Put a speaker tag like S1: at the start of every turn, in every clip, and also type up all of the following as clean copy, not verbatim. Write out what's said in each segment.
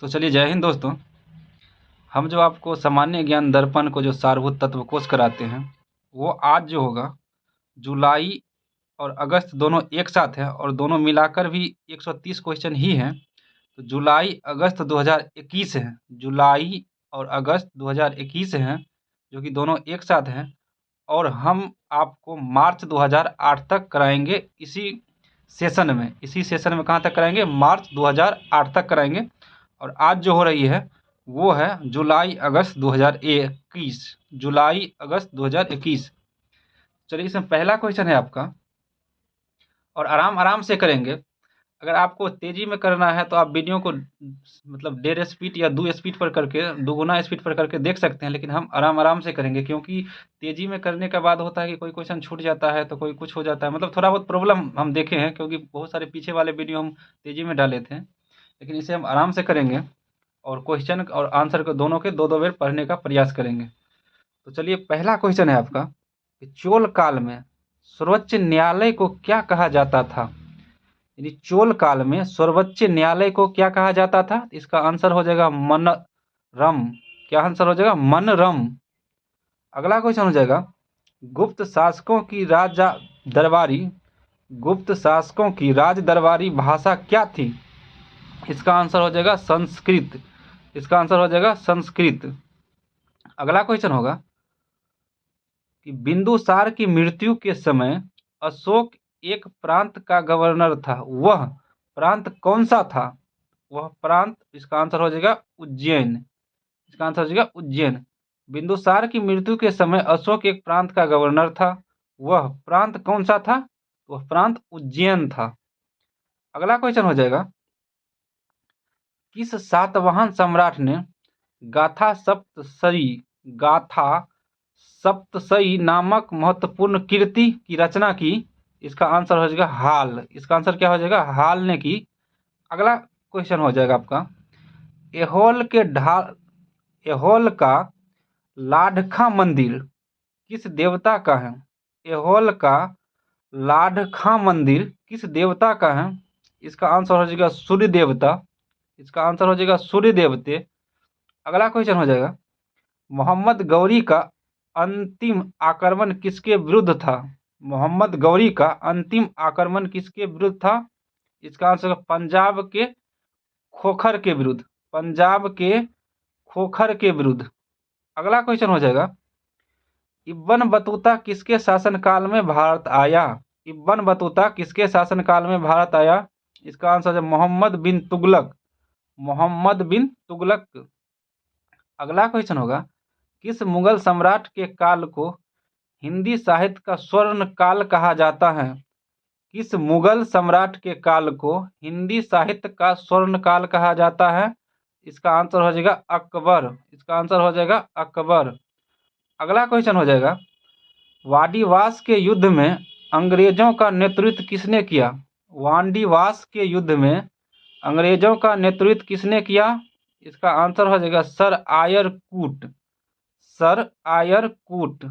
S1: तो चलिए, जय हिंद दोस्तों। हम जो आपको सामान्य ज्ञान दर्पण को जो सारभूत तत्व कोर्स कराते हैं, वो आज जो होगा जुलाई और अगस्त दोनों एक साथ है और दोनों मिलाकर भी 130 क्वेश्चन ही हैं। तो जुलाई अगस्त 2021 है, जुलाई और अगस्त 2021 हैं, जो कि दोनों एक साथ हैं। और हम आपको मार्च 2008 तक कराएंगे इसी सेशन में कहाँ तक कराएंगे? मार्च 2008 तक कराएंगे। और आज जो हो रही है वो है जुलाई अगस्त 2021, जुलाई अगस्त 2021। चलिए, इसमें पहला क्वेश्चन है आपका, और आराम आराम से करेंगे। अगर आपको तेज़ी में करना है तो आप वीडियो को मतलब 1.5 स्पीड या 2 स्पीड पर करके, दोगुना स्पीड पर करके देख सकते हैं, लेकिन हम आराम आराम से करेंगे, क्योंकि तेज़ी में करने के बाद होता है कि कोई क्वेश्चन छूट जाता है तो कोई कुछ हो जाता है। मतलब थोड़ा बहुत प्रॉब्लम हम देखे हैं, क्योंकि बहुत सारे पीछे वाले वीडियो हम तेज़ी में डाले थे, लेकिन इसे हम आराम से करेंगे और क्वेश्चन और आंसर को दोनों के दो दो बार पढ़ने का प्रयास करेंगे। तो चलिए, पहला क्वेश्चन है आपका कि चोल काल में सर्वोच्च न्यायालय को क्या कहा जाता था? यानी चोल काल में सर्वोच्च न्यायालय को क्या कहा जाता था? इसका आंसर हो जाएगा मनरम। क्या आंसर हो जाएगा? मनरम। अगला क्वेश्चन हो जाएगा, गुप्त शासकों की राज दरबारी भाषा क्या थी? इसका आंसर हो जाएगा संस्कृत। इसका आंसर हो जाएगा संस्कृत। अगला क्वेश्चन होगा कि बिंदुसार की मृत्यु के समय अशोक एक प्रांत का गवर्नर था, वह प्रांत कौन सा था? वह प्रांत, इसका आंसर हो जाएगा उज्जैन। इसका आंसर हो जाएगा उज्जैन। बिंदुसार की मृत्यु के समय अशोक एक प्रांत का गवर्नर था, वह प्रांत कौन सा था? वह प्रांत उज्जैन था। अगला क्वेश्चन हो जाएगा, किस सातवाहन सम्राट ने गाथा सप्तशयी नामक महत्वपूर्ण कृति की रचना की? इसका आंसर हो जाएगा हाल। इसका आंसर क्या हो जाएगा? हाल ने की। अगला क्वेश्चन हो जाएगा आपका, एहोल का लाढ़खा मंदिर किस देवता का है? एहोल का लाढ़खा मंदिर किस देवता का है? इसका आंसर हो जाएगा सूर्य देवता। इसका आंसर हो जाएगा सूर्य देवते। अगला क्वेश्चन हो जाएगा, मोहम्मद गौरी का अंतिम आक्रमण किसके विरुद्ध था? मोहम्मद गौरी का अंतिम आक्रमण किसके विरुद्ध था? इसका आंसर पंजाब के खोखर के विरुद्ध। पंजाब के खोखर के विरुद्ध। अगला क्वेश्चन हो जाएगा, इब्न बतूता किसके शासनकाल में भारत आया? इब्न बतूता किसके शासनकाल में भारत आया? इसका आंसर है मोहम्मद बिन तुगलक। मोहम्मद बिन तुगलक। अगला क्वेश्चन होगा, किस मुगल सम्राट के काल को हिंदी साहित्य का स्वर्ण काल कहा जाता है? किस मुगल सम्राट के काल को हिंदी साहित्य का स्वर्ण काल कहा जाता है? इसका आंसर हो जाएगा अकबर। इसका आंसर हो जाएगा अकबर। अगला क्वेश्चन हो जाएगा, वाडीवास के युद्ध में अंग्रेजों का नेतृत्व किसने किया? वाडीवास के युद्ध में अंग्रेजों का नेतृत्व किसने किया? इसका आंसर हो जाएगा सर आयर कूट। सर आयर कूट।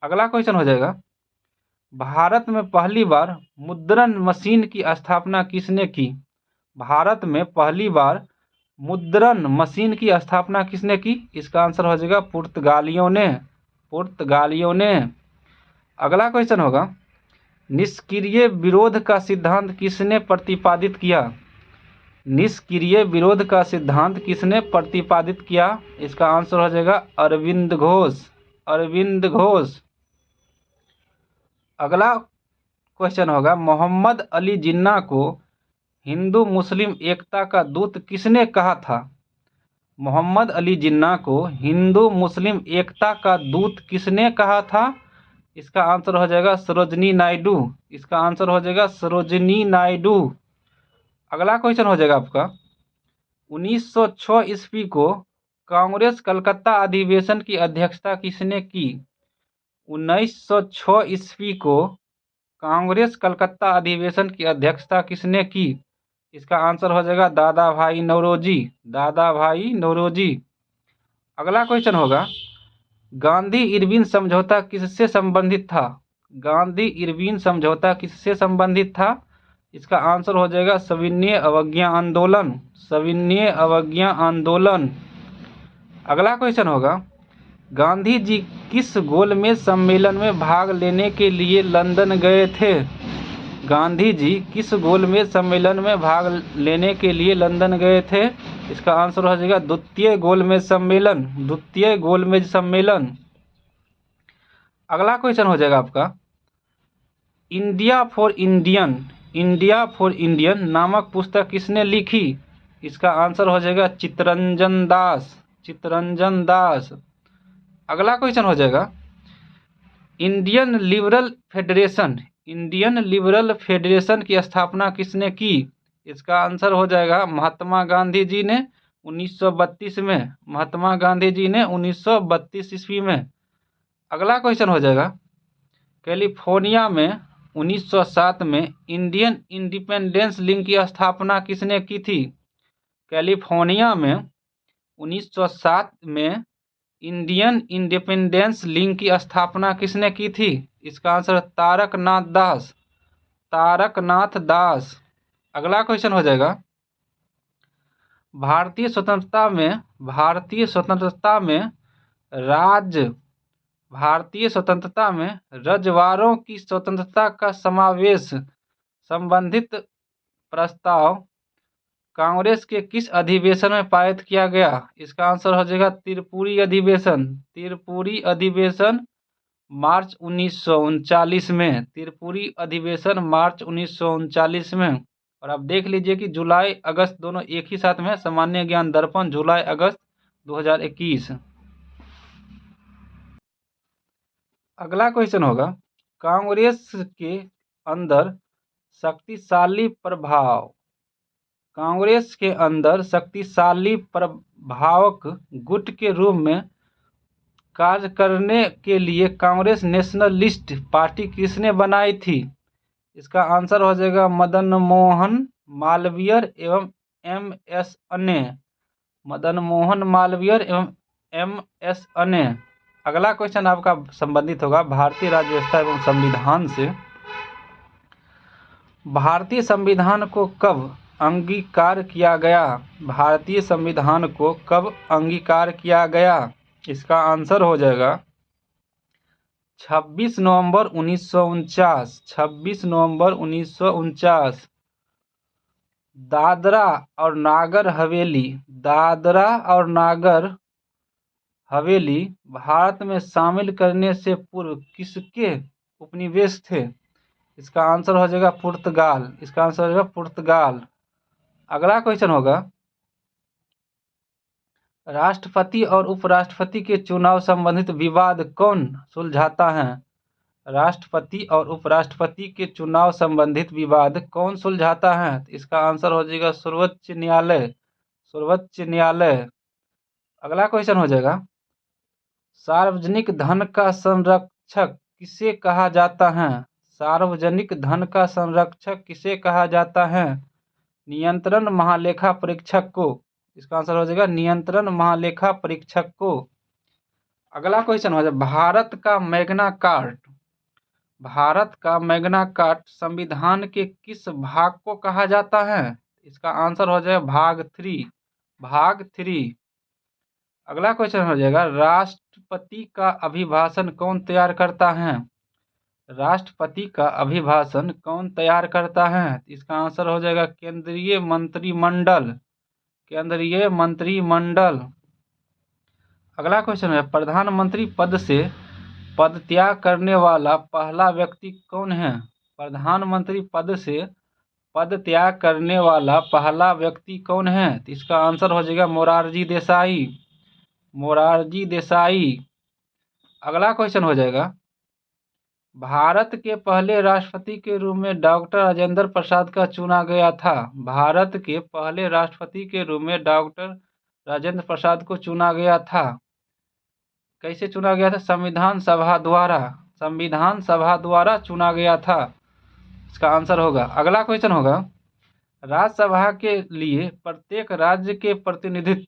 S1: अगला क्वेश्चन हो जाएगा, भारत में पहली बार मुद्रण मशीन की स्थापना किसने की? भारत में पहली बार मुद्रण मशीन की स्थापना किसने की? इसका आंसर हो जाएगा पुर्तगालियों ने। पुर्तगालियों ने। अगला क्वेश्चन होगा, निष्क्रिय विरोध का सिद्धांत किसने प्रतिपादित किया? निष्क्रिय विरोध का सिद्धांत किसने प्रतिपादित किया? इसका आंसर हो जाएगा अरविंद घोष। अरविंद घोष। अगला क्वेश्चन होगा, मोहम्मद अली जिन्ना को हिंदू मुस्लिम एकता का दूत किसने कहा था? मोहम्मद अली जिन्ना को हिंदू मुस्लिम एकता का दूत किसने कहा था? इसका आंसर हो जाएगा सरोजनी नायडू। इसका आंसर हो जाएगा सरोजनी नायडू। अगला क्वेश्चन हो जाएगा आपका, 1906 ईस्वी को कांग्रेस कलकत्ता अधिवेशन की अध्यक्षता किसने की? 1906 ईस्वी को कांग्रेस कलकत्ता अधिवेशन की अध्यक्षता किसने की? इसका आंसर हो जाएगा दादा भाई नौरोजी। दादा भाई नौरोजी। अगला क्वेश्चन होगा, गांधी इरविन समझौता किससे संबंधित था? गांधी इरविन समझौता किससे संबंधित था? इसका आंसर हो जाएगा सविनय अवज्ञा आंदोलन। सविनय अवज्ञा आंदोलन। अगला क्वेश्चन होगा, गांधी जी किस गोलमेज सम्मेलन में भाग लेने के लिए लंदन गए थे? गांधी जी किस गोलमेज सम्मेलन में भाग लेने के लिए लंदन गए थे? इसका आंसर हो जाएगा द्वितीय गोलमेज सम्मेलन। द्वितीय गोलमेज सम्मेलन। अगला क्वेश्चन हो जाएगा आपका, India for Indian, India for Indian नामक पुस्तक किसने लिखी? इसका आंसर हो जाएगा चित्तरंजन दास। चित्तरंजन दास। अगला क्वेश्चन हो जाएगा, Indian liberal federation, Indian liberal federation की स्थापना किसने की? इसका आंसर हो जाएगा महात्मा गांधी जी ने 1932 में। महात्मा गांधी जी ने 1932 ईस्वी में। अगला क्वेश्चन हो जाएगा, कैलिफोर्निया में 1907 में इंडियन इंडिपेंडेंस लीग की स्थापना किसने की थी? कैलिफोर्निया में 1907 में इंडियन इंडिपेंडेंस लीग की स्थापना किसने की थी? इसका आंसर तारकनाथ दास। तारकनाथ दास। अगला क्वेश्चन हो जाएगा, भारतीय स्वतंत्रता में, भारतीय स्वतंत्रता में भारतीय स्वतंत्रता में रजवाड़ों की स्वतंत्रता का समावेश संबंधित प्रस्ताव कांग्रेस के किस अधिवेशन में पारित किया गया? इसका आंसर हो जाएगा त्रिपुरी अधिवेशन। त्रिपुरी अधिवेशन मार्च 1939 में। त्रिपुरी अधिवेशन मार्च 1939 में। और आप देख लीजिए कि जुलाई अगस्त दोनों एक ही साथ में, सामान्य ज्ञान दर्पण जुलाई अगस्त 2021। अगला क्वेश्चन होगा, कांग्रेस के अंदर शक्तिशाली प्रभाव, कांग्रेस के अंदर शक्तिशाली प्रभावक गुट के रूप में कार्य करने के लिए कांग्रेस नेशनलिस्ट पार्टी किसने बनाई थी? इसका आंसर हो जाएगा मदन मोहन मालवीय एवं एम.एस. अने। मदन मोहन मालवीय एवं एम.एस. अने। अगला क्वेश्चन आपका संबंधित होगा भारतीय राज्य व्यवस्था एवं संविधान से। भारतीय संविधान को कब अंगीकार किया गया? भारतीय संविधान को कब अंगीकार किया गया? इसका आंसर हो जाएगा 26 नवंबर 1949। 26 नवंबर 1949। दादरा और नागर हवेली, दादरा और नागर हवेली भारत में शामिल करने से पूर्व किसके उपनिवेश थे? इसका आंसर हो जाएगा पुर्तगाल। इसका आंसर हो जाएगा पुर्तगाल। अगला क्वेश्चन होगा, राष्ट्रपति और उपराष्ट्रपति के चुनाव संबंधित विवाद कौन सुलझाता है? राष्ट्रपति और उपराष्ट्रपति के चुनाव संबंधित विवाद कौन सुलझाता है? इसका आंसर हो जाएगा सर्वोच्च न्यायालय। सर्वोच्च न्यायालय। अगला क्वेश्चन हो जाएगा, सार्वजनिक धन का संरक्षक किसे कहा जाता है? सार्वजनिक धन का संरक्षक किसे कहा जाता है? नियंत्रण महालेखा परीक्षक को। इसका आंसर हो जाएगा नियंत्रण महालेखा परीक्षक को। अगला क्वेश्चन हो जाएगा, भारत का मैग्ना कार्टा, भारत का मैग्ना कार्टा संविधान के किस भाग को कहा जाता है? इसका आंसर हो जाएगा भाग 3। भाग 3। अगला क्वेश्चन हो जाएगा, राष्ट्रपति का अभिभाषण कौन तैयार करता है? राष्ट्रपति का अभिभाषण कौन तैयार करता है? इसका आंसर हो जाएगा केंद्रीय मंत्रिमंडल। केंद्रीय मंत्रिमंडल। अगला क्वेश्चन है, प्रधानमंत्री पद से पदत्याग करने वाला पहला व्यक्ति कौन है? प्रधानमंत्री पद से पदत्याग करने वाला पहला व्यक्ति कौन है? इसका आंसर हो जाएगा मोरारजी देसाई। मोरारजी देसाई। अगला क्वेश्चन हो जाएगा, भारत के पहले राष्ट्रपति के रूप में डॉक्टर राजेंद्र प्रसाद का चुना गया था। भारत के पहले राष्ट्रपति के रूप में डॉक्टर राजेंद्र प्रसाद को चुना गया था। कैसे चुना गया था? संविधान सभा द्वारा। संविधान सभा द्वारा चुना गया था। इसका आंसर होगा। अगला क्वेश्चन होगा, राज्यसभा के लिए प्रत्येक राज्य के प्रतिनिधित्व,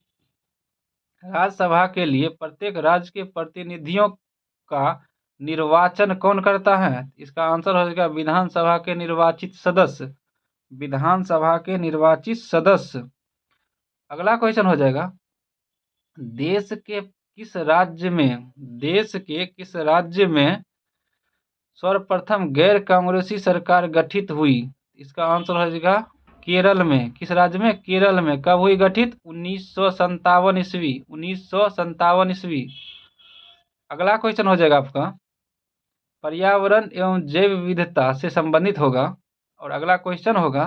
S1: राज्यसभा के लिए प्रत्येक राज्य के प्रतिनिधियों का निर्वाचन कौन करता है? इसका आंसर हो जाएगा विधानसभा के निर्वाचित सदस्य। विधानसभा के निर्वाचित सदस्य। अगला क्वेश्चन हो जाएगा, देश के किस राज्य में सर्वप्रथम गैर कांग्रेसी सरकार गठित हुई? इसका आंसर हो जाएगा केरल में। किस राज्य में? केरल में। कब हुई गठित? 1957 ईस्वी। 1957 ईस्वी। अगला क्वेश्चन हो जाएगा आपका पर्यावरण एवं जैव विविधता से संबंधित होगा। और अगला क्वेश्चन होगा,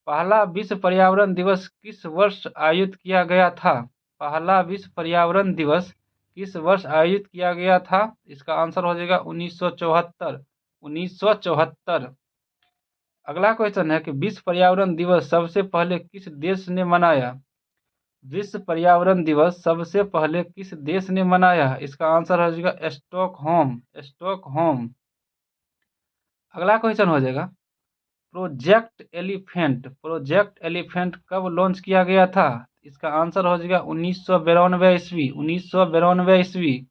S1: पहला विश्व पर्यावरण दिवस किस वर्ष आयोजित किया गया था? पहला विश्व पर्यावरण दिवस किस वर्ष आयोजित किया गया था? इसका आंसर हो जाएगा 1974। 1974। अगला क्वेश्चन है कि विश्व पर्यावरण दिवस सबसे पहले किस देश ने मनाया? विश्व पर्यावरण दिवस सबसे पहले किस देश ने मनाया? इसका आंसर हो जाएगा स्टॉकहोम। स्टॉकहोम। अगला क्वेश्चन हो जाएगा, प्रोजेक्ट एलिफेंट कब लॉन्च किया गया था? इसका आंसर हो जाएगा 1992 ईस्वी। 1992 ईस्वी।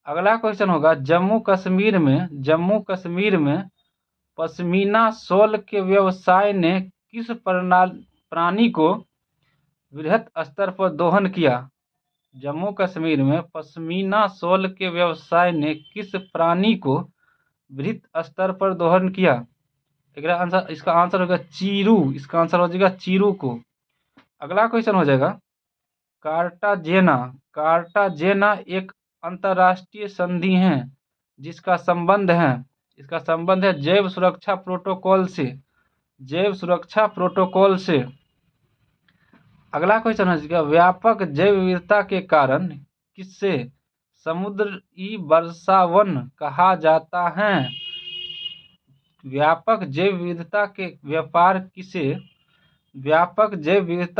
S1: अगला क्वेश्चन होगा, जम्मू कश्मीर में पश्मीना शॉल के व्यवसाय ने किस प्राणी को वृहद स्तर पर दोहन किया? जम्मू कश्मीर में पश्मीना शॉल के व्यवसाय ने किस प्राणी को वृहद स्तर पर दोहन किया? इसका आंसर होगा चीरू। इसका आंसर हो जाएगा चीरू को। अगला क्वेश्चन हो जाएगा, कार्टाजेना एक अंतर्राष्ट्रीय संधि है जिसका संबंध है जैव सुरक्षा प्रोटोकॉल से। जैव सुरक्षा प्रोटोकॉल से। अगला क्वेश्चन हो जाएगा, व्यापक जैव विविधता के कारण किससे समुद्री वर्षावन कहा जाता है? व्यापक जैव विविधता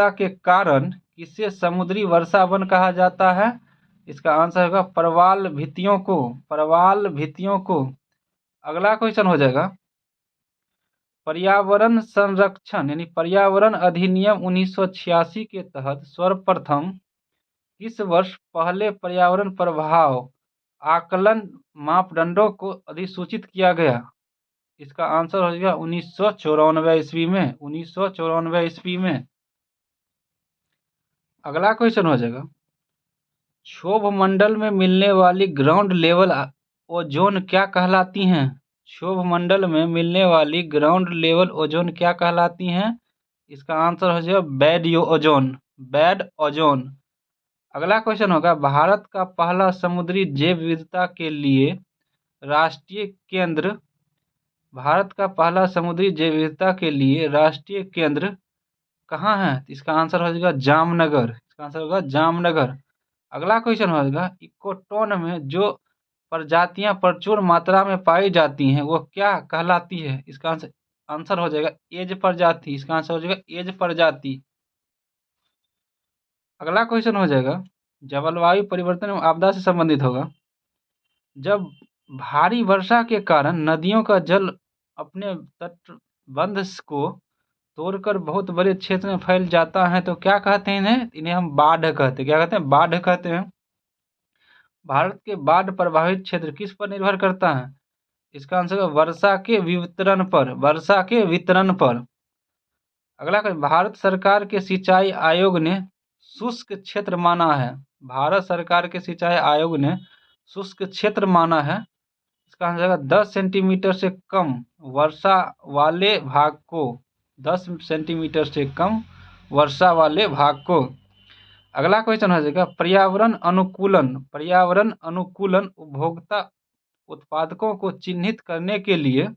S1: के कारण किसे समुद्री वर्षावन कहा जाता है? इसका आंसर होगा प्रवाल भित्तियों को। अगला क्वेश्चन हो जाएगा, पर्यावरण संरक्षण यानी पर्यावरण अधिनियम 1986 के तहत सर्वप्रथम किस वर्ष पहले पर्यावरण प्रभाव आकलन मापदंडों को अधिसूचित किया गया? इसका आंसर हो जाएगा 1994 ईस्वी में। 1994 ईस्वी में। अगला क्वेश्चन हो जाएगा, क्षोभ मंडल में मिलने वाली ग्राउंड लेवल ओजोन क्या कहलाती हैं? क्षोभ मंडल में मिलने वाली ग्राउंड लेवल ओजोन क्या कहलाती हैं? इसका आंसर हो जाएगा बैड ओजोन। अगला क्वेश्चन होगा, भारत का पहला समुद्री जैव विविधता के लिए राष्ट्रीय केंद्र कहाँ है? इसका आंसर हो जाएगा जामनगर। अगला क्वेश्चन हो जाएगा, इकोटोन में जो प्रजातियां प्रचुर मात्रा में पाई जाती हैं वो क्या कहलाती है? इसका आंसर हो जाएगा एज प्रजाति। इसका आंसर हो जाएगा एज प्रजाति। अगला क्वेश्चन हो जाएगा, जलवायु परिवर्तन एवं आपदा से संबंधित होगा। जब भारी वर्षा के कारण नदियों का जल अपने तटबंध को तोड़कर बहुत बड़े क्षेत्र में फैल जाता है तो क्या कहते हैं इन्हें हम बाढ़ कहते हैं। क्या कहते हैं? बाढ़ कहते हैं। भारत के बाढ़ प्रभावित क्षेत्र किस पर निर्भर करता है? इसका आंसर है वर्षा के वितरण पर। अगला क्वेश्चन, भारत सरकार के सिंचाई आयोग ने शुष्क क्षेत्र माना है। भारत सरकार के सिंचाई आयोग ने शुष्क क्षेत्र माना है। इसका आंसर है 10 सेंटीमीटर से कम वर्षा वाले भाग को। 10 सेंटीमीटर से कम वर्षा वाले भाग को। अगला क्वेश्चन हो जाएगा, पर्यावरण अनुकूलन उपभोक्ता उत्पादकों को चिन्हित करने के लिए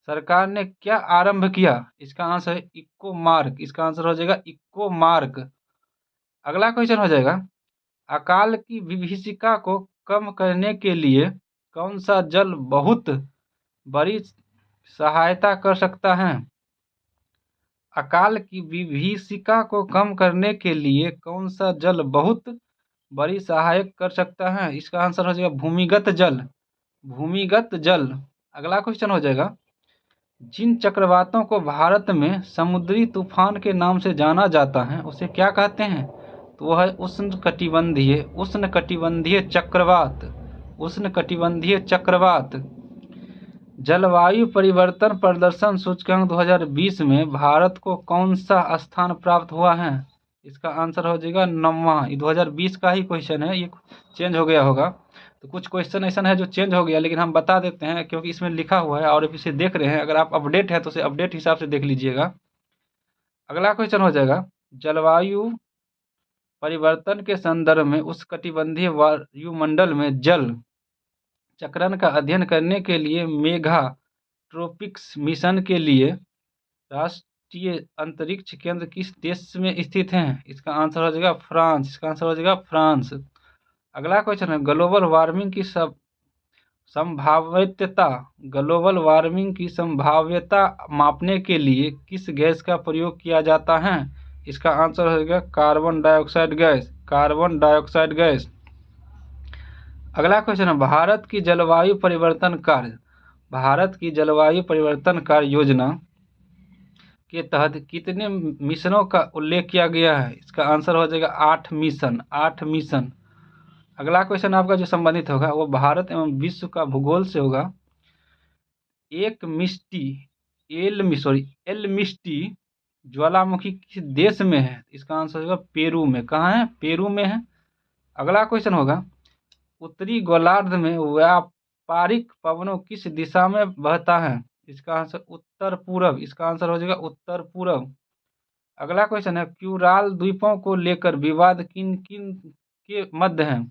S1: सरकार ने क्या आरंभ किया? इसका आंसर है इको मार्क। इसका आंसर हो जाएगा इको मार्क। अगला क्वेश्चन हो जाएगा, अकाल की विभीषिका को कम करने के लिए कौन सा जल बहुत बड़ी सहायता कर सकता है? अकाल की विभीषिका को कम करने के लिए कौन सा जल बहुत बड़ी सहायक कर सकता है? इसका आंसर हो जाएगा भूमिगत जल। अगला क्वेश्चन हो जाएगा, जिन चक्रवातों को भारत में समुद्री तूफान के नाम से जाना जाता है उसे क्या कहते हैं? तो वह है उष्णकटिबंधीय चक्रवात। जलवायु परिवर्तन प्रदर्शन सूचकांक 2020 में भारत को कौन सा स्थान प्राप्त हुआ है? इसका आंसर हो जाएगा 9वां। ये 2020 का ही क्वेश्चन है, ये चेंज हो गया होगा। तो कुछ क्वेश्चन ऐसा है जो चेंज हो गया, लेकिन हम बता देते हैं क्योंकि इसमें लिखा हुआ है और इसे देख रहे हैं। अगर आप अपडेट है तो उसे अपडेट हिसाब से देख लीजिएगा। अगला क्वेश्चन हो जाएगा, जलवायु परिवर्तन के संदर्भ में उष्णकटिबंधीय वायुमंडल में जल चक्रण का अध्ययन करने के लिए मेगा ट्रोपिक्स मिशन के लिए राष्ट्रीय अंतरिक्ष केंद्र किस देश में स्थित है? इसका आंसर हो जाएगा फ्रांस। इसका आंसर हो जाएगा फ्रांस। अगला क्वेश्चन है, ग्लोबल वार्मिंग की संभाव्यता ग्लोबल वार्मिंग की संभाव्यता मापने के लिए किस गैस का प्रयोग किया जाता है? इसका आंसर हो जाएगा carbon dioxide gas. Carbon dioxide gas. अगला क्वेश्चन है, भारत की जलवायु परिवर्तन कार्य योजना के तहत कितने मिशनों का उल्लेख किया गया है? इसका आंसर हो जाएगा 8 मिशन। 8 मिशन। अगला क्वेश्चन आपका जो संबंधित होगा वो भारत एवं विश्व का भूगोल से होगा। एलमिस्टी ज्वालामुखी किस देश में है? इसका आंसर होगा पेरू में। कहाँ है? पेरू में है। अगला क्वेश्चन होगा, उत्तरी गोलार्ध में व्यापारिक पवनों किस दिशा में बहता है? इसका आंसर उत्तर पूरब। इसका आंसर हो जाएगा उत्तर पूरब। अगला क्वेश्चन है, क्यूराल द्वीपों को लेकर विवाद किन किन के मध्य है?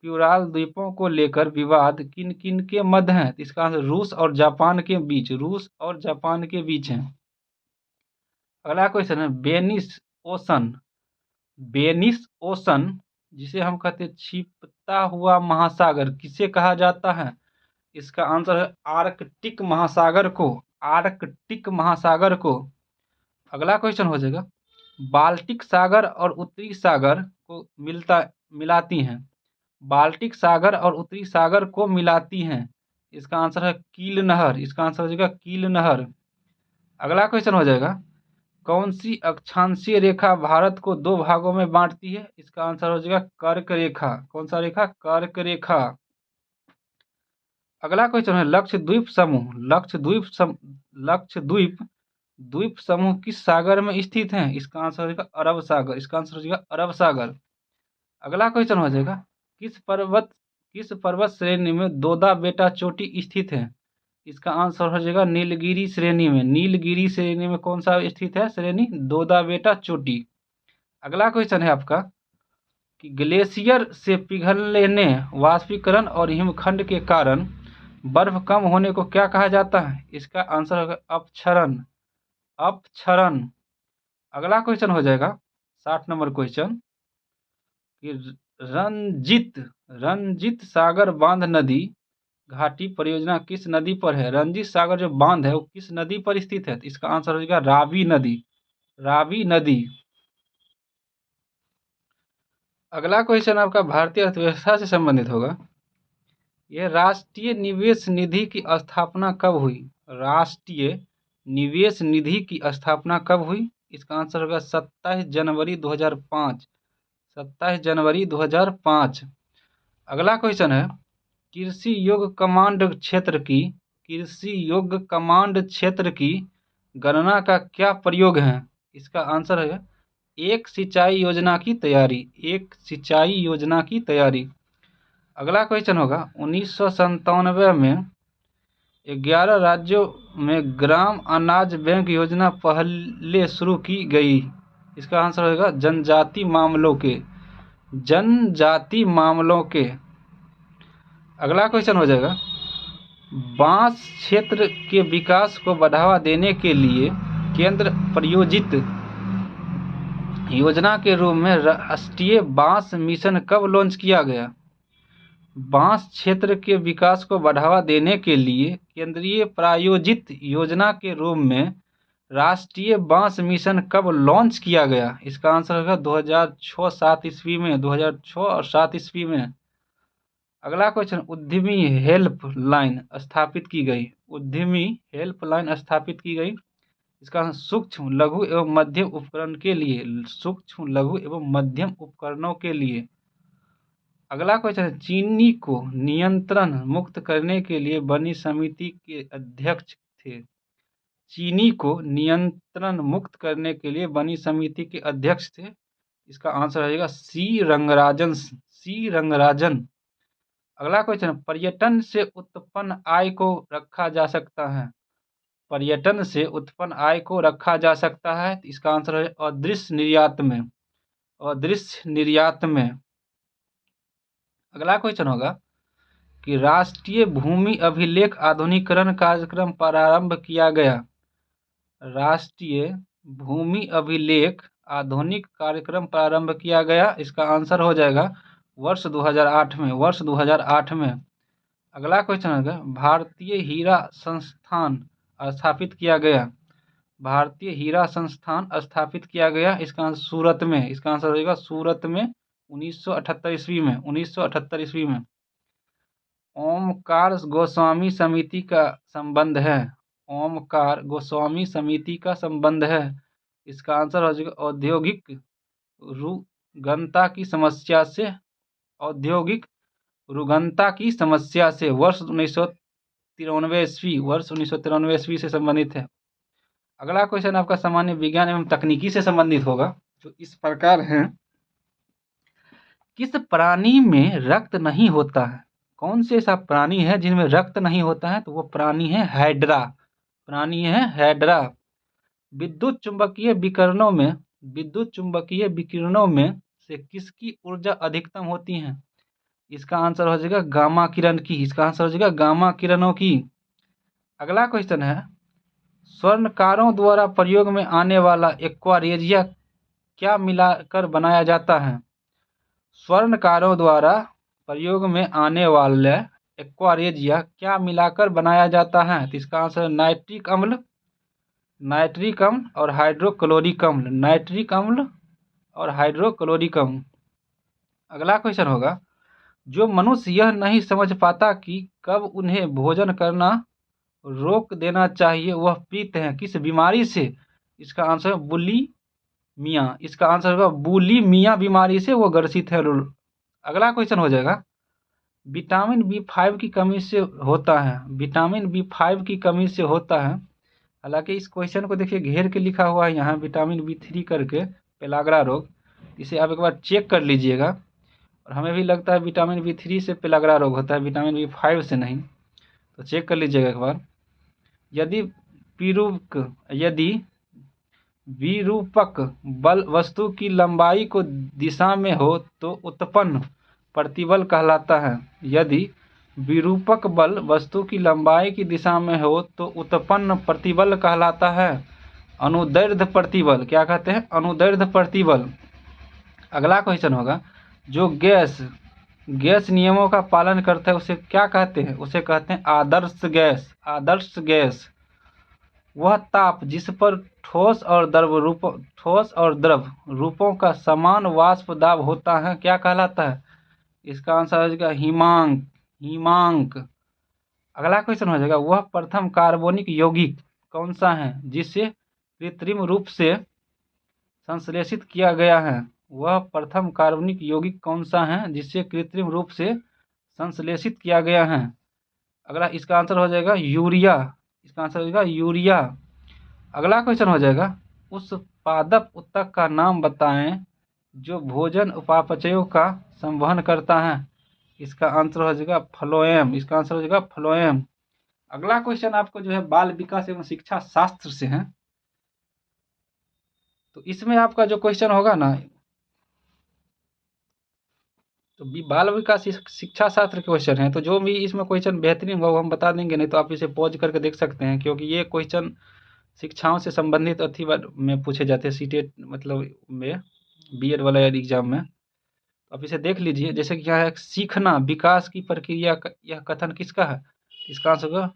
S1: क्यूराल द्वीपों को लेकर विवाद किन किन के मध्य है? इसका आंसर रूस और जापान के बीच। रूस और जापान के बीच है। अगला क्वेश्चन है, बेनिस ओशन जिसे हम कहते हैं छिपता हुआ महासागर किसे कहा जाता है? इसका आंसर है आर्कटिक महासागर को। आर्कटिक महासागर को। अगला क्वेश्चन हो जाएगा, बाल्टिक सागर और उत्तरी सागर को मिलाती हैं। बाल्टिक सागर और उत्तरी सागर को मिलाती हैं। इसका आंसर है कील नहर। इसका आंसर हो जाएगा कील नहर। अगला क्वेश्चन हो जाएगा, कौन सी अक्षांशीय रेखा भारत को 2 भागों में बांटती है? इसका आंसर हो जाएगा कर्क रेखा। कौन सा रेखा? कर्क रेखा। अगला क्वेश्चन है, द्वीप समूह किस सागर में स्थित है? इसका आंसर हो जाएगा अरब सागर। इसका आंसर हो जाएगा अरब सागर। अगला क्वेश्चन हो जाएगा, किस पर्वत श्रेणी में दोदा बेटा चोटी स्थित है? इसका आंसर हो जाएगा नीलगिरी श्रेणी में। नीलगिरी श्रेणी में कौन सा स्थित है श्रेणी? दोदा बेटा चोटी। अगला क्वेश्चन है आपका कि ग्लेशियर से पिघलने, वाष्पीकरण और हिमखंड के कारण बर्फ कम होने को क्या कहा जाता है? इसका आंसर होगा अपक्षरण। अपक्षरण। अगला क्वेश्चन हो जाएगा 60 नंबर क्वेश्चन कि रंजीत सागर बांध नदी घाटी परियोजना किस नदी पर है? रंजीत सागर जो बांध है वो किस नदी पर स्थित है? इसका आंसर हो जाएगा रावी नदी। रावी नदी। अगला क्वेश्चन आपका भारतीय अर्थव्यवस्था से संबंधित होगा। यह राष्ट्रीय निवेश निधि की स्थापना कब हुई? राष्ट्रीय निवेश निधि की स्थापना कब हुई? इसका आंसर होगा 27 जनवरी 2005। 27 जनवरी 2005। अगला क्वेश्चन है, कृषि योग्य कमांड क्षेत्र की गणना का क्या प्रयोग है? इसका आंसर है एक सिंचाई योजना की तैयारी। एक सिंचाई योजना की तैयारी। अगला क्वेश्चन होगा, 1997 में 11 राज्यों में ग्राम अनाज बैंक योजना पहले शुरू की गई। इसका आंसर होगा जनजाति मामलों के। अगला क्वेश्चन हो जाएगा, बांस क्षेत्र के विकास को बढ़ावा देने के लिए केंद्र प्रायोजित योजना के रूप में राष्ट्रीय बांस मिशन कब लॉन्च किया गया? बांस क्षेत्र के विकास को बढ़ावा देने के लिए केंद्रीय प्रायोजित योजना के रूप में राष्ट्रीय बांस मिशन कब लॉन्च किया गया? इसका आंसर होगा 2006-07 ईस्वी में। 2006 और 7 ईस्वी में। अगला क्वेश्चन, उद्यमी हेल्पलाइन स्थापित की गई। उद्यमी हेल्पलाइन स्थापित की गई। इसका सूक्ष्म लघु एवं मध्यम उपकरण के लिए। सूक्ष्म लघु एवं मध्यम उपकरणों के लिए। अगला क्वेश्चन है, चीनी को नियंत्रण मुक्त करने के लिए बनी समिति के अध्यक्ष थे। चीनी को नियंत्रण मुक्त करने के लिए बनी समिति के अध्यक्ष थे। इसका आंसर रहेगा सी रंगराजन। सी रंगराजन। अगला क्वेश्चन, पर्यटन से उत्पन्न आय को रखा जा सकता है। पर्यटन से उत्पन्न आय को रखा जा सकता है। इसका आंसर है अदृश्य निर्यात में। अदृश्य निर्यात में। अगला क्वेश्चन होगा कि राष्ट्रीय भूमि अभिलेख आधुनिकीकरण कार्यक्रम प्रारंभ किया गया। राष्ट्रीय भूमि अभिलेख आधुनिक कार्यक्रम प्रारंभ किया गया। इसका आंसर हो जाएगा वर्ष 2008 में। वर्ष 2008 में। अगला क्वेश्चन है, भारतीय हीरा संस्थान स्थापित किया गया। भारतीय हीरा संस्थान स्थापित किया गया। इसका आंसर सूरत में। इसका आंसर हो जाएगा सूरत में 1978 ईस्वी में। 1978 ईस्वी में। ओमकार गोस्वामी समिति का संबंध है। ओमकार गोस्वामी समिति का संबंध है। इसका आंसर हो जाएगा औद्योगिक रुग्णता की समस्या से। औद्योगिक रुग्णता की समस्या से। वर्ष 1993 ईस्वी। वर्ष 1993 ईस्वी से संबंधित है। अगला क्वेश्चन आपका सामान्य विज्ञान एवं तकनीकी से संबंधित होगा, जो इस प्रकार है, किस प्राणी में रक्त नहीं होता है। कौन से ऐसा प्राणी है जिनमें रक्त नहीं होता है, तो वो प्राणी है हाइड्रा। प्राणी है हाइड्रा। विद्युत चुंबकीय विकिरणों में, विद्युत चुंबकीय विकिरणों में से किसकी ऊर्जा अधिकतम होती है। इसका आंसर हो जाएगा गामा किरण की। इसका आंसर हो जाएगा गामा किरणों की। अगला क्वेश्चन है, स्वर्णकारों द्वारा प्रयोग में आने वाला एक्वारेजिया क्या मिलाकर बनाया जाता है। स्वर्णकारों द्वारा प्रयोग में आने वाले एक्वारेजिया क्या मिलाकर बनाया जाता है। तो इसका आंसर नाइट्रिक अम्ल, नाइट्रिक अम्ल और हाइड्रोक्लोरिक अम्ल। नाइट्रिक अम्ल और हाइड्रोक्लोरिक अम्ल। अगला क्वेश्चन होगा, जो मनुष्य यह नहीं समझ पाता कि कब उन्हें भोजन करना रोक देना चाहिए, वह पीत है किस बीमारी से। इसका आंसर है बुलीमिया। इसका आंसर होगा बुलीमिया बीमारी से वो ग्रसित है। अगला क्वेश्चन हो जाएगा, विटामिन B5 की कमी से होता है। विटामिन B5 की कमी से होता है। हालांकि इस क्वेश्चन को देखिए घेर के लिखा हुआ है यहाँ विटामिन B3 करके, पेलाग्रा रोग। इसे आप एक बार चेक कर लीजिएगा। और हमें भी लगता है विटामिन B3 से पेलाग्रा रोग होता है, विटामिन B5 से नहीं। तो चेक कर लीजिएगा एक बार। यदि विरूपक बल वस्तु की लंबाई को दिशा में हो तो उत्पन्न प्रतिबल कहलाता है। यदि विरूपक बल वस्तु की लंबाई की दिशा में हो तो उत्पन्न प्रतिबल कहलाता है अनुदैर्ध्य प्रतिबल। क्या कहते हैं? अनुदैर्ध्य प्रतिबल। अगला क्वेश्चन होगा, जो गैस नियमों का पालन करता है उसे क्या कहते हैं? उसे कहते हैं आदर्श गैस। आदर्श गैस। वह ताप जिस पर ठोस और द्रव रूपों का समान वाष्प दाब होता है क्या कहलाता है? इसका आंसर हो जाएगा हिमांक। हिमांक। अगला क्वेश्चन हो जाएगा, वह प्रथम कार्बनिक यौगिक कौन सा है जिसे कृत्रिम रूप से संश्लेषित किया गया है? वह प्रथम कार्बनिक यौगिक कौन सा है जिसे कृत्रिम रूप से संश्लेषित किया गया है? अगला इसका आंसर हो जाएगा यूरिया। इसका आंसर हो जाएगा यूरिया। अगला क्वेश्चन हो जाएगा, उस पादप ऊतक का नाम बताएं जो भोजन उपापचयों का संवहन करता है। इसका आंसर हो जाएगा फ्लोएम। इसका आंसर हो जाएगा फ्लोएम। अगला क्वेश्चन आपको जो है बाल विकास एवं शिक्षा शास्त्र से है। तो इसमें आपका जो क्वेश्चन होगा ना, तो बाल विकास शिक्षा शास्त्र क्वेश्चन है। तो जो भी इसमें क्वेश्चन बेहतरीन होगा वो हम बता देंगे, नहीं तो आप इसे पॉज करके देख सकते हैं, क्योंकि ये क्वेश्चन शिक्षाओं से संबंधित अथी में पूछे जाते हैं, सीटेट मतलब में, बीएड वाला एग्जाम में। तो आप इसे देख लीजिए। जैसे कि यहाँ है, सीखना विकास की प्रक्रिया का यह कथन किसका है? इसका आंसर होगा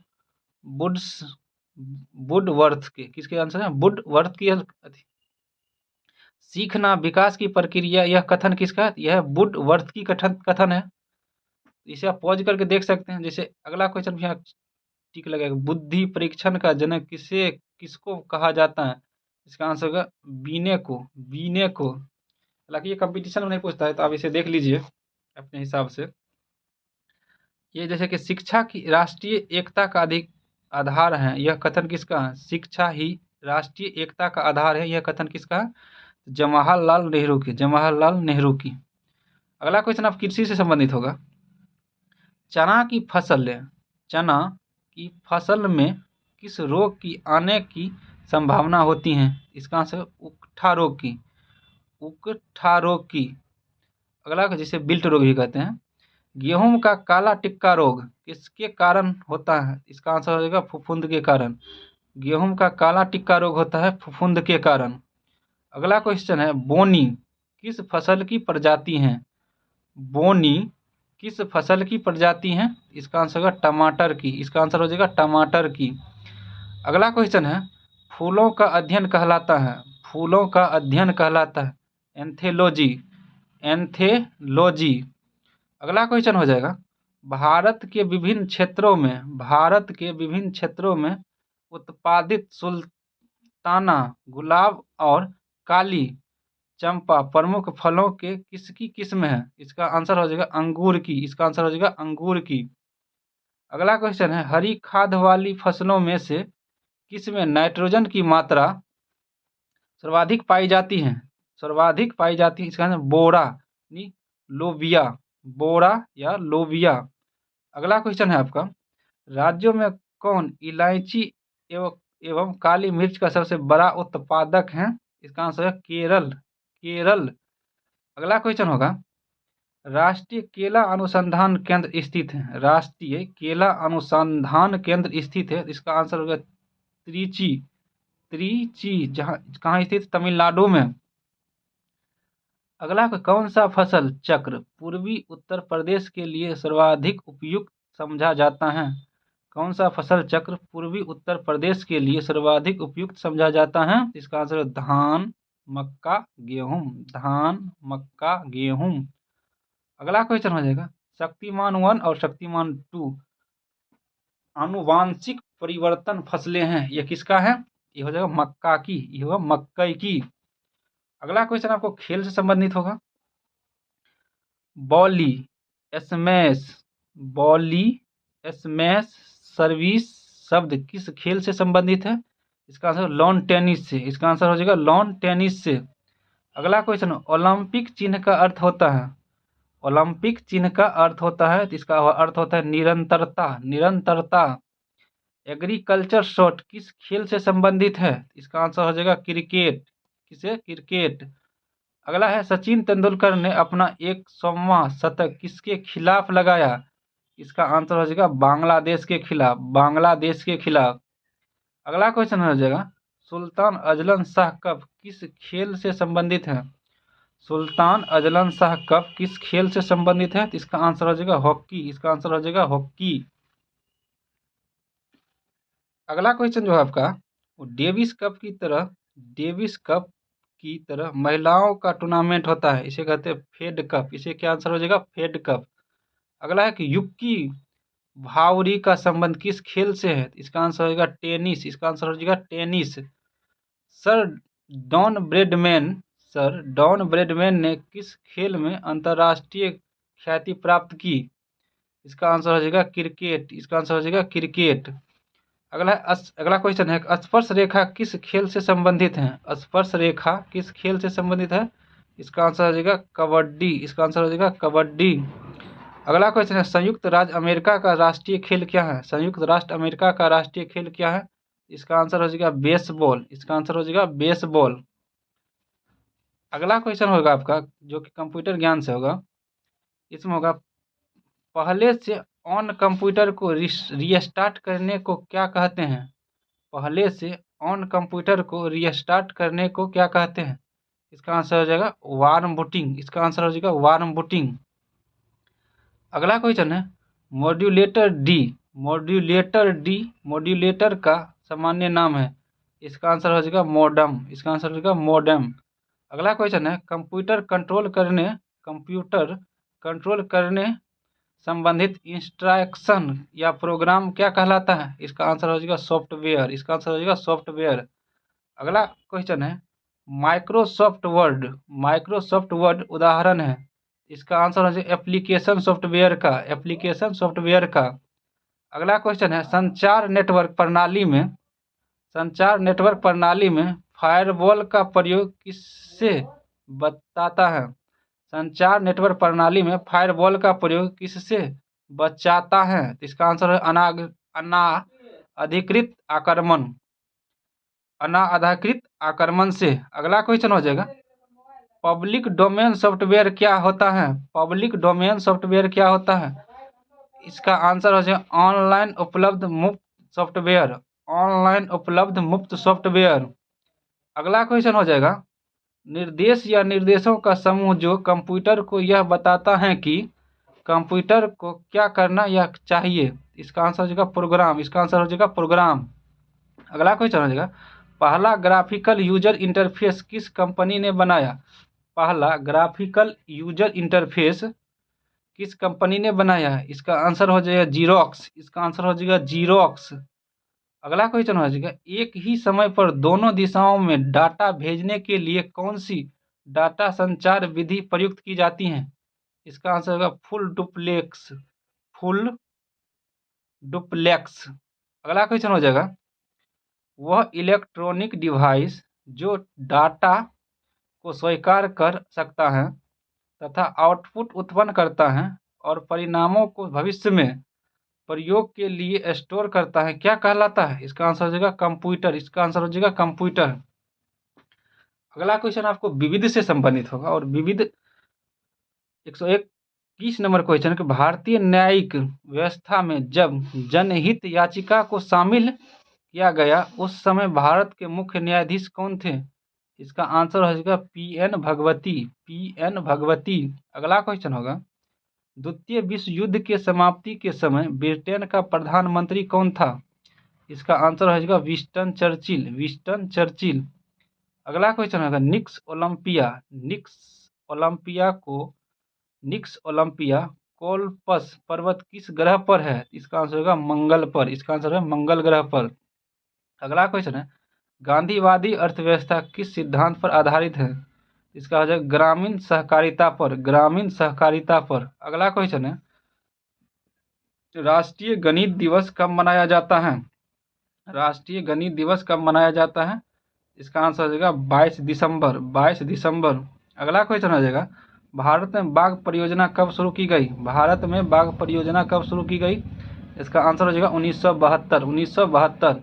S1: वुडवर्थ के। किसके आंसर है? वुडवर्थ की। सीखना विकास की प्रक्रिया यह कथन किसका है? यह वुडवर्थ की कथन है। इसे आप पॉज करके देख सकते हैं। जैसे अगला क्वेश्चन भी यहाँ टिक लगेगा, बुद्धि परीक्षण का जनक किसको कहा जाता है? इसका आंसर होगा बीने को। बीने को। हालांकि ये कंपटीशन में नहीं पूछता है, तो आप इसे देख लीजिए। अपने हिसाब से। ये जैसे कि शिक्षा की राष्ट्रीय एकता का अधिक आधार है, यह कथन किसका है? शिक्षा ही राष्ट्रीय एकता का आधार है, यह कथन किसका है? जवाहरलाल नेहरू की, जवाहरलाल नेहरू की। अगला क्वेश्चन आप कृषि से संबंधित होगा। चना की फसल है, चना की फसल में किस रोग की आने की संभावना होती है? इसका आंसर उकठा रोग की, उकठा रोग की। अगला जिसे बिल्ट रोग भी कहते हैं। गेहूं का काला टिक्का रोग किसके कारण होता है? इसका आंसर हो जाएगा फफूंद के कारण। गेहूं का काला टिक्का रोग होता है फफूंद के कारण। अगला क्वेश्चन है, बोनी किस फसल की प्रजाति है? बोनी किस फसल की प्रजाति है? इसका आंसर होगा टमाटर की, इसका आंसर हो जाएगा टमाटर की। अगला क्वेश्चन है, फूलों का अध्ययन कहलाता है, फूलों का अध्ययन कहलाता है एंथेलॉजी, एंथेलॉजी। अगला क्वेश्चन हो जाएगा, भारत के विभिन्न क्षेत्रों में, भारत के विभिन्न क्षेत्रों में उत्पादित सुल्ताना, गुलाब और काली चंपा प्रमुख फलों के किसकी किस्म है? इसका आंसर हो जाएगा अंगूर की, इसका आंसर हो जाएगा अंगूर की। अगला क्वेश्चन है, हरी खाद वाली फसलों में से किसमें नाइट्रोजन की मात्रा सर्वाधिक पाई जाती है? सर्वाधिक पाई जाती है, इसका आंसर बोरा यानी लोबिया, बोरा या लोबिया। अगला क्वेश्चन है आपका, राज्यों में कौन इलायची एवं एवं काली मिर्च का सबसे बड़ा उत्पादक है? इसका आंसर है केरल, केरल। अगला क्वेश्चन होगा, राष्ट्रीय केला अनुसंधान केंद्र स्थित है, राष्ट्रीय केला अनुसंधान केंद्र स्थित है, इसका आंसर होगा त्रिची, त्रिची, जहाँ कहाँ स्थित? तमिलनाडु में। अगला कौन सा फसल चक्र पूर्वी उत्तर प्रदेश के लिए सर्वाधिक उपयुक्त समझा जाता है? कौन सा फसल चक्र पूर्वी उत्तर प्रदेश के लिए सर्वाधिक उपयुक्त समझा जाता है? इसका आंसर है धान, मक्का, गेहूं, धान, मक्का, गेहूं। अगला क्वेश्चन हो जाएगा, शक्तिमान 1 और शक्तिमान 2 आनुवांशिक परिवर्तन फसलें हैं, ये किसका है? ये हो जाएगा मक्का की, ये होगा मक्कई की। अगला क्वेश्चन आपको खेल से संबंधित होगा। बॉली स्मैश, बॉली स्मैश सर्विस शब्द किस खेल से संबंधित है? इसका आंसर लॉन टेनिस से, इसका आंसर हो जाएगा लॉन टेनिस से। अगला क्वेश्चन, ओलंपिक चिन्ह का अर्थ होता है, ओलंपिक चिन्ह का अर्थ होता है, तो इसका अर्थ होता है निरंतरता, निरंतरता। एग्रीकल्चर शॉट किस खेल से संबंधित है? इसका आंसर हो जाएगा क्रिकेट, किसे? क्रिकेट। अगला है, सचिन तेंदुलकर ने अपना 100वां शतक किसके खिलाफ लगाया? इसका आंसर हो जाएगा बांग्लादेश के खिलाफ, बांग्लादेश के खिलाफ। अगला क्वेश्चन हो जाएगा, सुल्तान अजलन शाह कप किस खेल से संबंधित है? सुल्तान अजलन शाह कप किस खेल से संबंधित है? तो इसका आंसर हो जाएगा हॉकी, इसका आंसर हो जाएगा हॉकी। अगला क्वेश्चन जो है आपका, वो डेविस कप की तरह, डेविस कप की तरह महिलाओं का टूर्नामेंट होता है, इसे कहते हैं फेड कप, इसे क्या आंसर हो जाएगा? Fed Cup. अगला है कि युक्की भावरी का संबंध किस खेल से है? इसका आंसर हो जाएगा टेनिस, इसका आंसर हो जाएगा tennis. Sir Don Bradman, sir Don Bradman ने किस खेल में अंतर्राष्ट्रीय ख्याति प्राप्त की? इसका आंसर हो जाएगा क्रिकेट, इसका आंसर हो जाएगा क्रिकेट। अगला क्वेश्चन है, स्पर्श रेखा किस खेल से संबंधित है? स्पर्श रेखा किस खेल से संबंधित है? इसका आंसर हो जाएगा कबड्डी, इसका आंसर हो जाएगा कबड्डी। अगला क्वेश्चन है, संयुक्त राज्य अमेरिका का राष्ट्रीय खेल क्या है? संयुक्त राष्ट्र अमेरिका का राष्ट्रीय खेल क्या है? इसका आंसर हो जाएगा बेसबॉल, इसका आंसर हो जाएगा बेसबॉल। अगला क्वेश्चन होगा आपका, जो कि कंप्यूटर ज्ञान से होगा। इसमें होगा, पहले से ऑन कंप्यूटर को रीस्टार्ट करने को क्या कहते हैं? पहले से ऑन कंप्यूटर को रीस्टार्ट करने को क्या कहते हैं? इसका आंसर हो जाएगा वार्म बूटिंग, इसका आंसर हो जाएगा वार्म बूटिंग। अगला क्वेश्चन है, modulator D, modulator D, modulator का सामान्य नाम है, इसका आंसर हो जाएगा मॉडेम, इसका आंसर हो जाएगा मॉडेम। अगला क्वेश्चन है, कंप्यूटर कंट्रोल करने संबंधित इंस्ट्रक्शन या प्रोग्राम क्या कहलाता है? इसका आंसर हो जाएगा सॉफ्टवेयर, इसका आंसर हो जाएगा सॉफ्टवेयर। अगला क्वेश्चन है, माइक्रोसॉफ्ट वर्ड, माइक्रोसॉफ्ट वर्ड उदाहरण है, इसका आंसर हो जाएगा एप्लीकेशन सॉफ्टवेयर का, एप्लीकेशन सॉफ्टवेयर का। अगला क्वेश्चन है, संचार नेटवर्क प्रणाली में फायरवॉल का प्रयोग किससे बताता है? संचार नेटवर्क प्रणाली में फायरवॉल का प्रयोग किससे बचाता है? तो इसका आंसर है अनाधिकृत आक्रमण से। अगला क्वेश्चन हो जाएगा, पब्लिक डोमेन सॉफ्टवेयर क्या होता है? पब्लिक डोमेन सॉफ्टवेयर क्या होता है? इसका आंसर हो जाएगा ऑनलाइन उपलब्ध मुफ्त सॉफ्टवेयर, ऑनलाइन उपलब्ध मुफ्त सॉफ्टवेयर। अगला क्वेश्चन हो जाएगा, निर्देश या निर्देशों का समूह जो कंप्यूटर को यह बताता है कि कंप्यूटर को क्या करना या चाहिए। इसका आंसर हो जाएगा प्रोग्राम, इसका आंसर हो जाएगा प्रोग्राम। अगला क्वेश्चन हो जाएगा, पहला ग्राफिकल यूजर इंटरफेस किस कंपनी ने बनाया? पहला ग्राफिकल यूजर इंटरफेस किस कंपनी ने बनाया है? इसका आंसर हो जाएगा जीरोक्स, इसका आंसर हो जाएगा जीरोक्स। अगला क्वेश्चन हो जाएगा, एक ही समय पर दोनों दिशाओं में डाटा भेजने के लिए कौन सी डाटा संचार विधि प्रयुक्त की जाती है? इसका आंसर होगा फुल डुप्लेक्स। अगला क्वेश्चन हो जाएगा, वह इलेक्ट्रॉनिक डिवाइस जो डाटा को स्वीकार कर सकता है तथा आउटपुट उत्पन्न करता है और परिणामों को भविष्य में प्रयोग के लिए स्टोर करता है, क्या कहलाता है? इसका आंसर हो जाएगा कंप्यूटर, इसका आंसर हो जाएगा कंप्यूटर। अगला क्वेश्चन आपको विविध से संबंधित होगा और विविध 121 नंबर क्वेश्चन कि भारतीय न्यायिक व्यवस्था में जब जनहित याचिका को शामिल किया गया उस समय भारत के मुख्य न्यायाधीश कौन थे? इसका आंसर हो जाएगा पीएन भगवती। अगला क्वेश्चन होगा, द्वितीय विश्व युद्ध के समाप्ति के समय ब्रिटेन का प्रधानमंत्री कौन था? इसका आंसर हो जाएगा विंस्टन चर्चिल। अगला क्वेश्चन होगा, निक्स ओलंपिया कोलपस पर्वत किस ग्रह पर है? इसका आंसर होगा मंगल पर, इसका आंसर है मंगल ग्रह पर। अगला क्वेश्चन है, गांधीवादी अर्थव्यवस्था किस सिद्धांत पर आधारित है? इसका हो जाएगा ग्रामीण सहकारिता पर। अगला क्वेश्चन है, राष्ट्रीय गणित दिवस कब मनाया जाता है? राष्ट्रीय गणित दिवस कब मनाया जाता है? इसका आंसर हो जाएगा 22 दिसंबर। अगला क्वेश्चन हो जाएगा, भारत में बाघ परियोजना कब शुरू की गई? भारत में बाघ परियोजना कब शुरू की गई? इसका आंसर हो जाएगा 1972।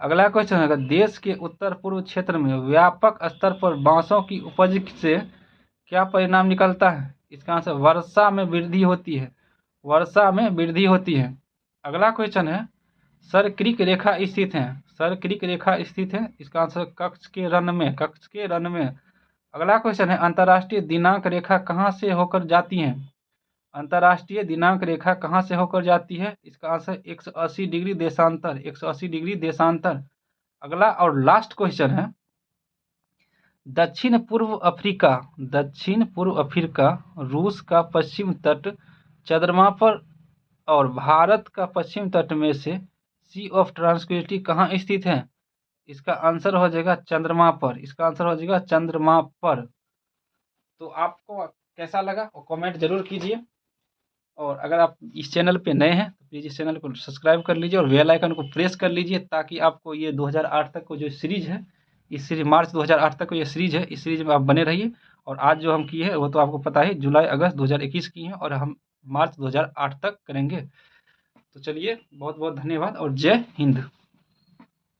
S1: अगला क्वेश्चन है, देश के उत्तर पूर्व क्षेत्र में व्यापक स्तर पर बांसों की उपज से क्या परिणाम निकलता है? इसका आंसर वर्षा में वृद्धि होती है। अगला क्वेश्चन है, सर्करिक रेखा स्थित है। इसका आंसर कक्ष के रन में। अगला क्वेश्चन है, अंतर्राष्ट्रीय दिनांक रेखा कहाँ से होकर जाती है? अंतर्राष्ट्रीय दिनांक रेखा कहाँ से होकर जाती है? इसका आंसर 180 डिग्री देशांतर। अगला और लास्ट क्वेश्चन है, दक्षिण पूर्व अफ्रीका रूस का पश्चिम तट चंद्रमा पर और भारत का पश्चिम तट में से सी ऑफ ट्रांसक्विलिटी कहाँ स्थित है? इसका आंसर हो जाएगा चंद्रमा पर। तो आपको कैसा लगा वो कमेंट जरूर कीजिए और अगर आप इस चैनल पे नए हैं तो प्लीज़ इस चैनल को सब्सक्राइब कर लीजिए और बेल आइकन को प्रेस कर लीजिए ताकि आपको ये 2008 तक को जो सीरीज है, इस सीरीज मार्च 2008 तक को ये सीरीज है, इस सीरीज में आप बने रहिए। और आज जो हम किए हैं वो तो आपको पता है जुलाई अगस्त 2021 की हैं और हम मार्च 2008 तक करेंगे। तो चलिए, बहुत बहुत धन्यवाद और जय हिंद।